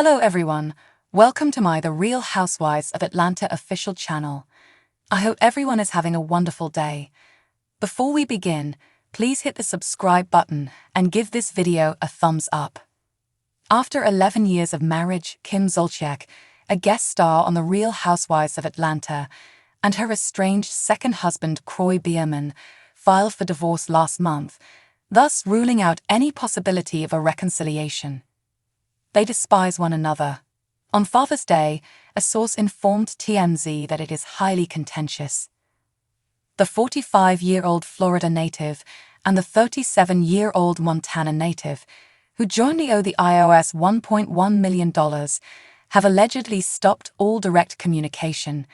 Hello everyone, welcome to my The Real Housewives of Atlanta official channel. I hope everyone is having a wonderful day. Before we begin, please hit the subscribe button and give this video a thumbs up. After 11 years of marriage, Kim Zolciak, a guest star on The Real Housewives of Atlanta, and her estranged second husband Kroy filed for divorce last month, thus ruling out any possibility of a reconciliation. They despise one another. On Father's Day, a source informed TMZ that it is highly contentious. The 45-year-old Florida native and the 37-year-old Montana native, who jointly owe the IRS $1.1 million, have allegedly stopped all direct communication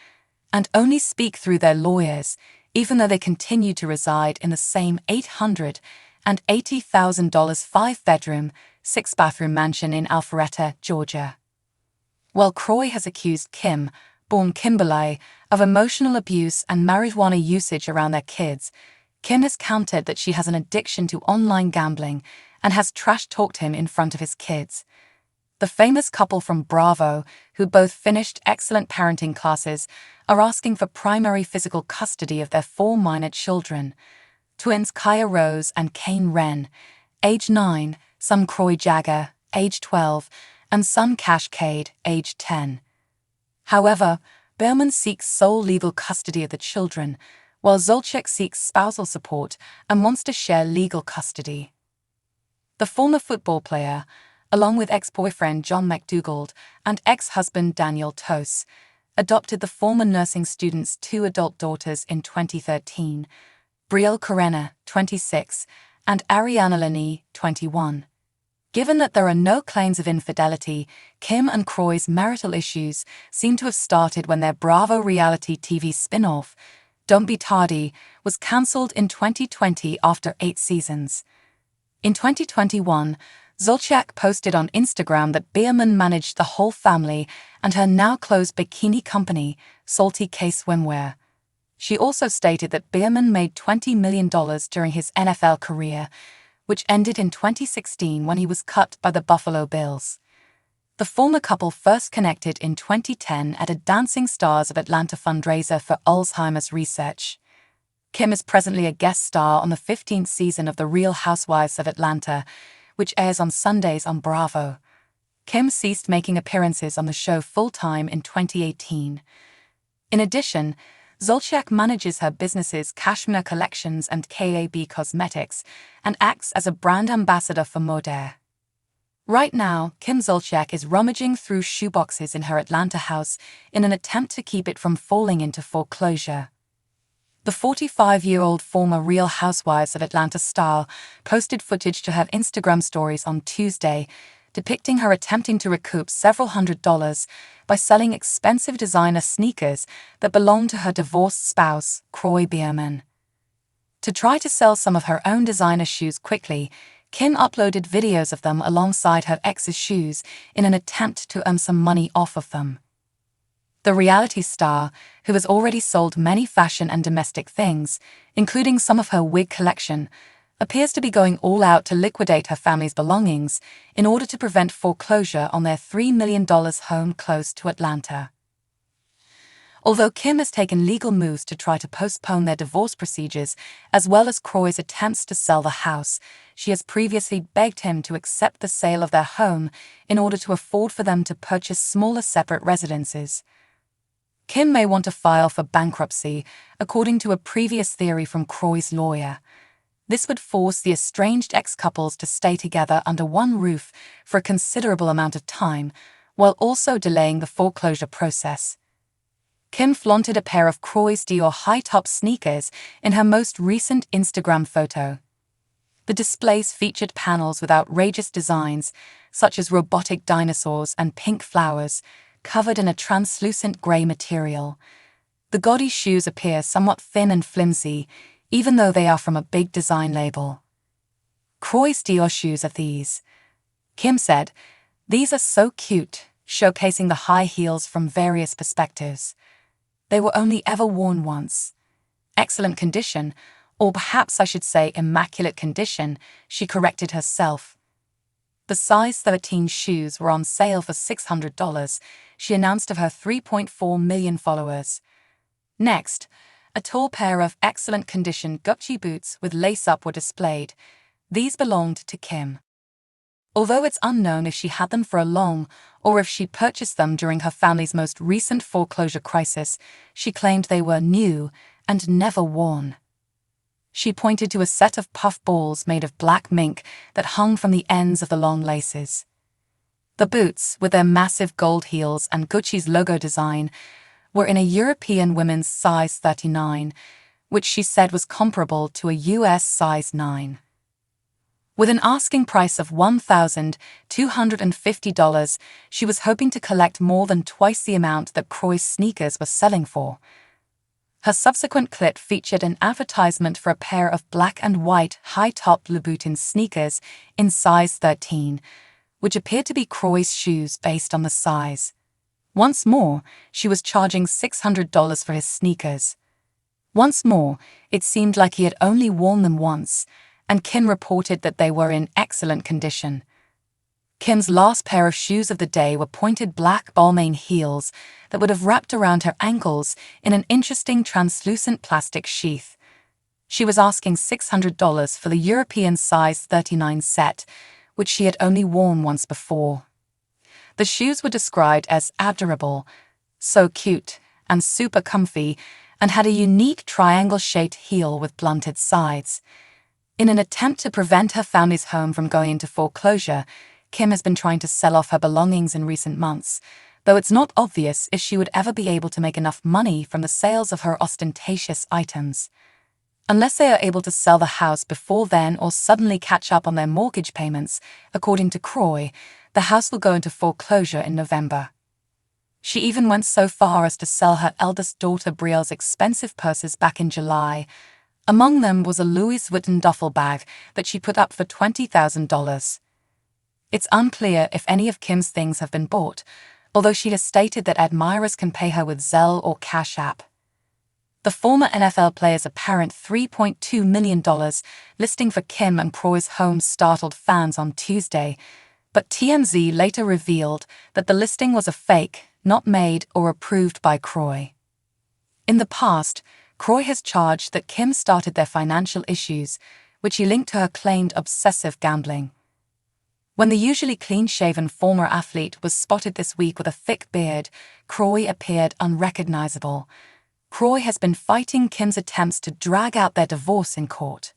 and only speak through their lawyers, even though they continue to reside in the same $880,000 five-bedroom, six-bathroom mansion in Alpharetta, Georgia. While Kroy has accused Kim, born Kimberly, of emotional abuse and marijuana usage around their kids, Kim has countered that she has an addiction to online gambling and has trash-talked him in front of his kids. The famous couple from Bravo, who both finished excellent parenting classes, are asking for primary physical custody of their 4 minor children: twins Kaya Rose and Kane Wren, age 9, son Kroy Jagger, age 12, and son Cash Cade, age 10. However, Berman seeks sole legal custody of the children, while Zolciak seeks spousal support and wants to share legal custody. The former football player, along with ex-boyfriend John McDougald and ex-husband Daniel Tose, adopted the former nursing student's 2 adult daughters in 2013, Brielle Corena, 26, and Ariana Lenny, 21. Given that there are no claims of infidelity, Kim and Kroy's marital issues seem to have started when their Bravo reality TV spin-off, Don't Be Tardy, was cancelled in 2020 after 8 seasons. In 2021, Zolciak posted on Instagram that Berman managed the whole family and her now-closed bikini company, Salty K Swimwear. She also stated that Berman made $20 million during his NFL career, which ended in 2016 when he was cut by the Buffalo Bills. The former couple first connected in 2010 at a Dancing Stars of Atlanta fundraiser for Alzheimer's research. Kim is presently a guest star on the 15th season of The Real Housewives of Atlanta, which airs on Sundays on Bravo. Kim ceased making appearances on the show full-time in 2018. In addition, Zolciak manages her businesses Cashmere Collections and KAB Cosmetics and acts as a brand ambassador for Mediate. Right now, Kim Zolciak is rummaging through shoeboxes in her Atlanta house in an attempt to keep it from falling into foreclosure. The 45-year-old former Real Housewives of Atlanta star posted footage to her Instagram stories on Tuesday, depicting her attempting to recoup several $100s by selling expensive designer sneakers that belonged to her divorced spouse, Kroy Berman. To try to sell some of her own designer shoes quickly, Kim uploaded videos of them alongside her ex's shoes in an attempt to earn some money off of them. The reality star, who has already sold many fashion and domestic things, including some of her wig collection, appears to be going all out to liquidate her family's belongings in order to prevent foreclosure on their $3 million home close to Atlanta. Although Kim has taken legal moves to try to postpone their divorce procedures, as well as Kroy's attempts to sell the house, she has previously begged him to accept the sale of their home in order to afford for them to purchase smaller separate residences. Kim may want to file for bankruptcy, according to a previous theory from Kroy's lawyer. This would force the estranged ex-couples to stay together under one roof for a considerable amount of time, while also delaying the foreclosure process. Kim flaunted a pair of Kroy's Dior high-top sneakers in her most recent Instagram photo. The displays featured panels with outrageous designs, such as robotic dinosaurs and pink flowers, covered in a translucent grey material. The gaudy shoes appear somewhat thin and flimsy, even though they are from a big design label. Kroy's Dior shoes are these. Kim said, "These are so cute," showcasing the high heels from various perspectives. They were only ever worn once. Excellent condition, or perhaps I should say immaculate condition, she corrected herself. The size 13 shoes were on sale for $600, she announced of her 3.4 million followers. Next, a tall pair of excellent condition Gucci boots with lace-up were displayed. These belonged to Kim. Although it's unknown if she had them for a long or if she purchased them during her family's most recent foreclosure crisis, she claimed they were new and never worn. She pointed to a set of puff balls made of black mink that hung from the ends of the long laces. The boots, with their massive gold heels and Gucci's logo design, were in a European women's size 39, which she said was comparable to a US size 9. With an asking price of $1,250, she was hoping to collect more than twice the amount that Kroy's sneakers were selling for. Her subsequent clip featured an advertisement for a pair of black and white high-top Louboutin sneakers in size 13, which appeared to be Kroy's shoes based on the size. Once more, she was charging $600 for his sneakers. Once more, it seemed like he had only worn them once, and Kim reported that they were in excellent condition. Kim's last pair of shoes of the day were pointed black Balmain heels that would have wrapped around her ankles in an interesting translucent plastic sheath. She was asking $600 for the European size 39 set, which she had only worn once before. The shoes were described as adorable, so cute, and super comfy, and had a unique triangle-shaped heel with blunted sides. In an attempt to prevent her family's home from going into foreclosure, Kim has been trying to sell off her belongings in recent months, though it's not obvious if she would ever be able to make enough money from the sales of her ostentatious items. Unless they are able to sell the house before then or suddenly catch up on their mortgage payments, according to Kroy, the house will go into foreclosure in November. She even went so far as to sell her eldest daughter Brielle's expensive purses back in July. Among them was a Louis Vuitton duffel bag that she put up for $20,000. It's unclear if any of Kim's things have been bought, although she has stated that admirers can pay her with Zelle or Cash App. The former NFL player's apparent $3.2 million listing for Kim and Kroy's home startled fans on Tuesday, but TMZ later revealed that the listing was a fake, not made or approved by Kroy. In the past, Kroy has charged that Kim started their financial issues, which he linked to her claimed obsessive gambling. When the usually clean-shaven former athlete was spotted this week with a thick beard, Kroy appeared unrecognizable. Kroy has been fighting Kim's attempts to drag out their divorce in court.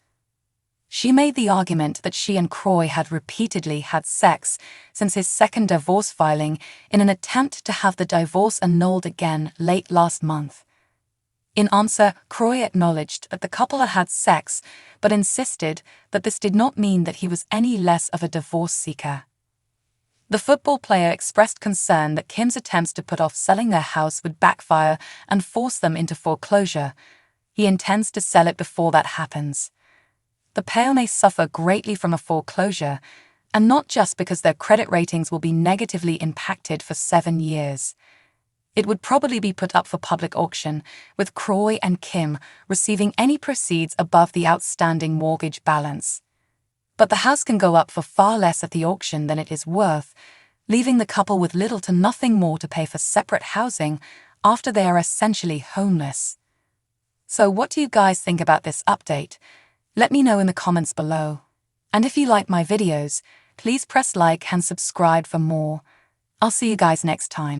She made the argument that she and Kroy had repeatedly had sex since his second divorce filing in an attempt to have the divorce annulled again late last month. In answer, Kroy acknowledged that the couple had had sex, but insisted that this did not mean that he was any less of a divorce seeker. The football player expressed concern that Kim's attempts to put off selling their house would backfire and force them into foreclosure. He intends to sell it before that happens. The pair may suffer greatly from a foreclosure, and not just because their credit ratings will be negatively impacted for 7 years. It would probably be put up for public auction, with Kroy and Kim receiving any proceeds above the outstanding mortgage balance. But the house can go up for far less at the auction than it is worth, leaving the couple with little to nothing more to pay for separate housing after they are essentially homeless. So what do you guys think about this update? Let me know in the comments below. And if you like my videos, please press like and subscribe for more. I'll see you guys next time.